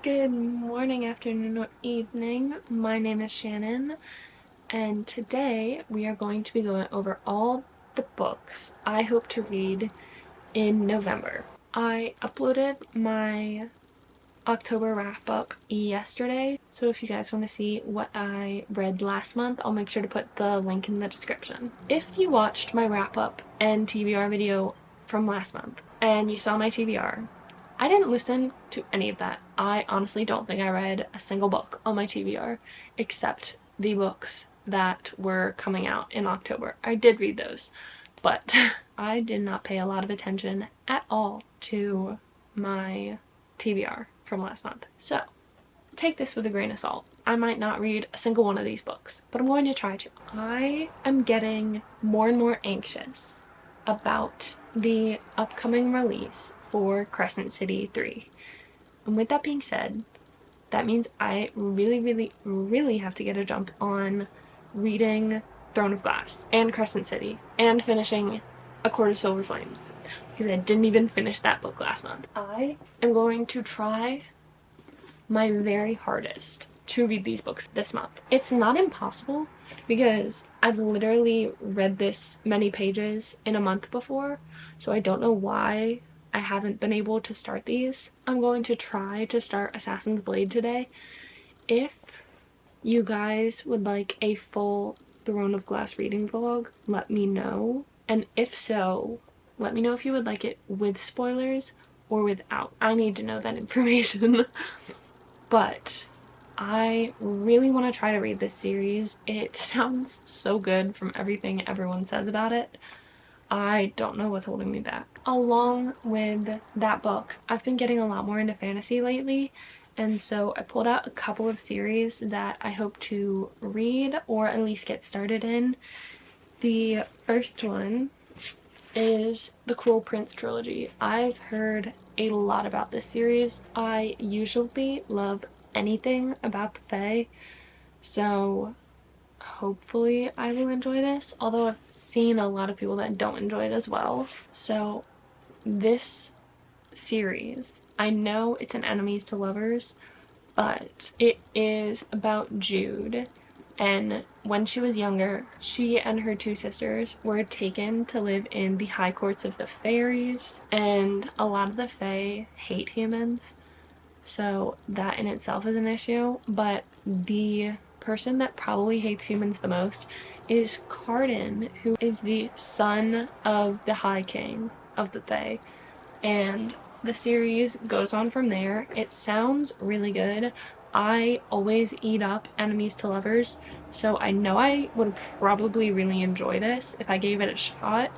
Good morning, afternoon, or evening. My name is Shannon, and today we are going to be going over all the books I hope to read in November. I uploaded my October wrap-up yesterday, so if you guys want to see what I read last month, I'll make sure to put the link in the description. If you watched my wrap-up and TBR video from last month, and you saw my TBR, I didn't listen to any of that. I honestly don't think I read a single book on my TBR, except the books that were coming out in October. I did read those, but I did not pay a lot of attention at all to my TBR from last month. So, take this with a grain of salt. I might not read a single one of these books, but I'm going to try to. I am getting more and more anxious about the upcoming release for Crescent City 3. And with that being said, that means I really have to get a jump on reading Throne of Glass and Crescent City and finishing A Court of Silver Flames, because I didn't even finish that book last month. I am going to try my very hardest to read these books this month. It's not impossible, because I've literally read this many pages in a month before, so I don't know why I haven't been able to start these. I'm going to try to start Assassin's Blade today. If you guys would like a full Throne of Glass reading vlog, let me know. And if so, let me know if you would like it with spoilers or without. I need to know that information. But I really want to try to read this series. It sounds so good from everything everyone says about it. I don't know what's holding me back. Along with that book, I've been getting a lot more into fantasy lately, and so I pulled out a couple of series that I hope to read or at least get started in. The first one is the Cruel Prince trilogy. I've heard a lot about this series. I usually love anything about the Fae, so hopefully I will enjoy this, although I've seen a lot of people that don't enjoy it as well. So this series, I know it's an enemies to lovers, but it is about Jude, and when she was younger, she and her two sisters were taken to live in the high courts of the fairies, and a lot of the Fae hate humans, so that in itself is an issue. But the person that probably hates humans the most is Cardin, who is the son of the High King of the Fae, and the series goes on from there. It sounds really good. I always eat up enemies to lovers, so I know I would probably really enjoy this if I gave it a shot,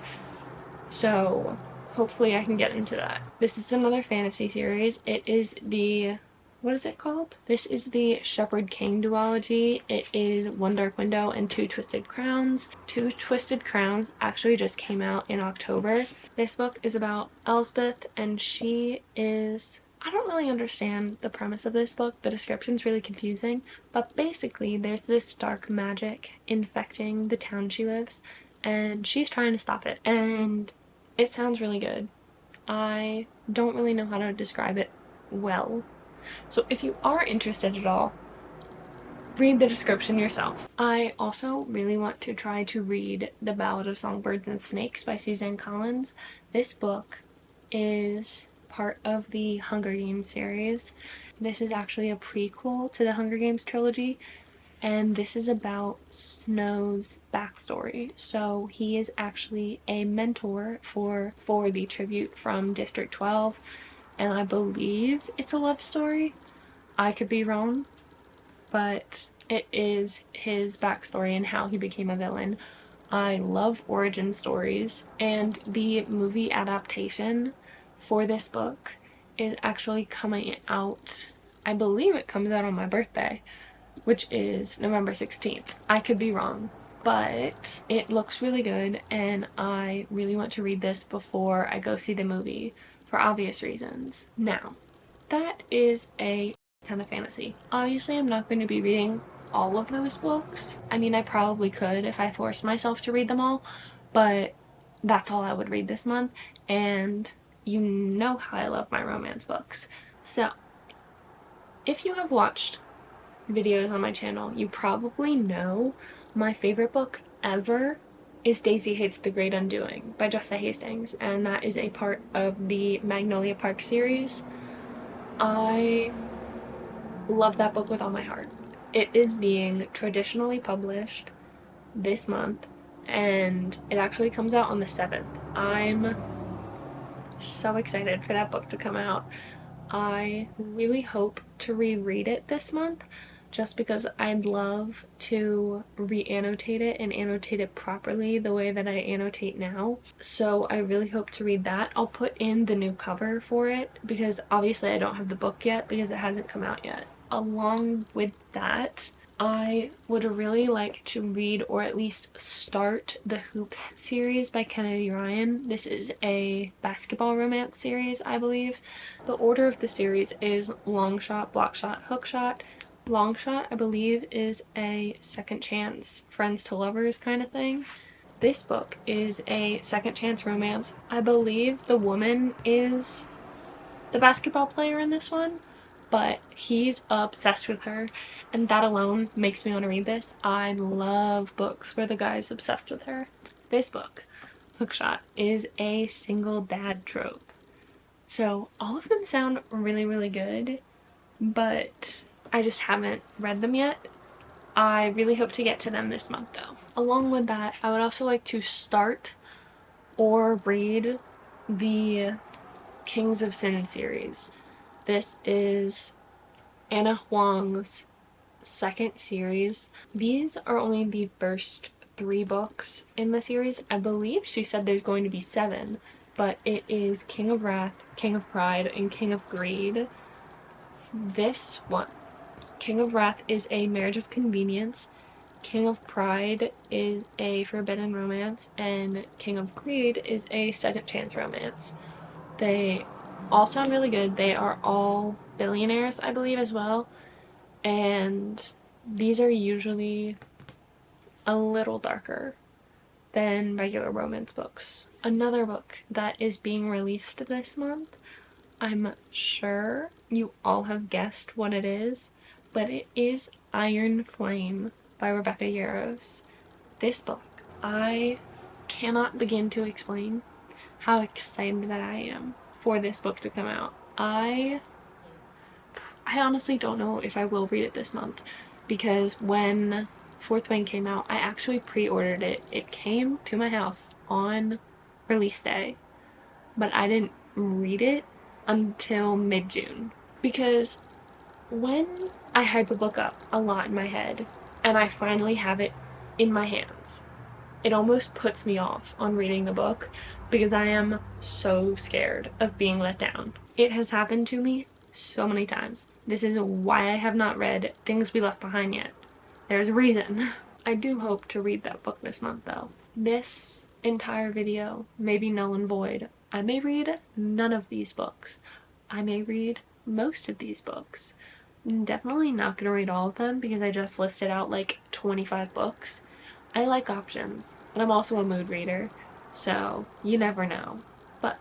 so hopefully I can get into that. This is another fantasy series. It is the, what is it called? This is the Shepherd King duology. It is One Dark Window and Two Twisted Crowns. Two Twisted Crowns actually just came out in October. This book is about Elspeth, and she is, I don't really understand the premise of this book. The description's really confusing, but basically there's this dark magic infecting the town she lives, and she's trying to stop it, and it sounds really good. I don't really know how to describe it well, so if you are interested at all, read the description yourself. I also really want to try to read The Ballad of Songbirds and Snakes by Suzanne Collins. This book is part of the Hunger Games series. This is actually a prequel to the Hunger Games trilogy, and this is about Snow's backstory. So he is actually a mentor for the tribute from District 12, and I believe it's a love story. I could be wrong, but it is his backstory and how he became a villain. I love origin stories, and the movie adaptation for this book is actually coming out, I believe it comes out on my birthday, which is November 16th. I could be wrong, but it looks really good, and I really want to read this before I go see the movie for obvious reasons. Now, that is a kind of fantasy. Obviously, I'm not going to be reading all of those books. I mean, I probably could if I forced myself to read them all, but that's all I would read this month, and you know how I love my romance books. So If you have watched videos on my channel, you probably know my favorite book ever is Daisy Hates the Great Undoing by Jessa Hastings, and that is a part of the Magnolia Park series. I love that book with all my heart. It is being traditionally published this month, and it actually comes out on the 7th. I'm so excited for that book to come out. I really hope to reread it this month just because I'd love to re-annotate it and annotate it properly the way that I annotate now. So I really hope to read that. I'll put in the new cover for it because obviously I don't have the book yet because it hasn't come out yet. Along with that, I would really like to read or at least start the Hoops series by Kennedy Ryan. This is a basketball romance series, I believe. The order of the series is long shot, block shot, hook shot. Long shot, I believe, is a second chance, friends to lovers kind of thing. This book is a second chance romance. I believe the woman is the basketball player in this one, but he's obsessed with her, and that alone makes me want to read this. I love books where the guy's obsessed with her. This book, Hookshot, is a single dad trope. So all of them sound really, really good, but I just haven't read them yet. I really hope to get to them this month though. Along with that, I would also like to start or read the Kings of Sin series. This is Anna Huang's second series. These are only the first 3 books in the series. I believe she said there's going to be 7, but it is King of Wrath, King of Pride, and King of Greed. This one, King of Wrath, is a marriage of convenience. King of Pride is a forbidden romance, and King of Greed is a second chance romance. They all sound really good. They are all billionaires, I believe, as well. And these are usually a little darker than regular romance books. Another book that is being released this month, I'm sure you all have guessed what it is, but it is Iron Flame by Rebecca Yarros. This book, I cannot begin to explain how excited that I am for this book to come out. I honestly don't know if I will read it this month because when Fourth Wing came out, I actually pre-ordered it. It came to my house on release day, but I didn't read it until mid-June because when I hype a book up a lot in my head and I finally have it in my hands, it almost puts me off on reading the book because I am so scared of being let down. It has happened to me so many times. This is why I have not read Things We Left Behind yet. There's a reason. I do hope to read that book this month though. This entire video may be null and void. I may read none of these books. I may read most of these books. I'm definitely not gonna read all of them because I just listed out like 25 books. I like options, but I'm also a mood reader, so you never know. But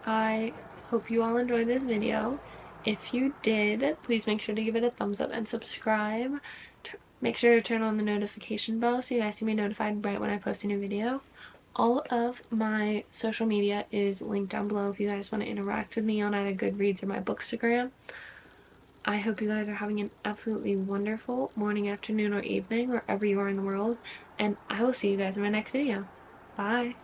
I hope you all enjoyed this video. If you did, please make sure to give it a thumbs up and subscribe. Make sure to turn on the notification bell so you guys can be notified right when I post a new video. All of my social media is linked down below if you guys want to interact with me on either Goodreads or my Bookstagram. I hope you guys are having an absolutely wonderful morning, afternoon, or evening wherever you are in the world, and I will see you guys in my next video. Bye!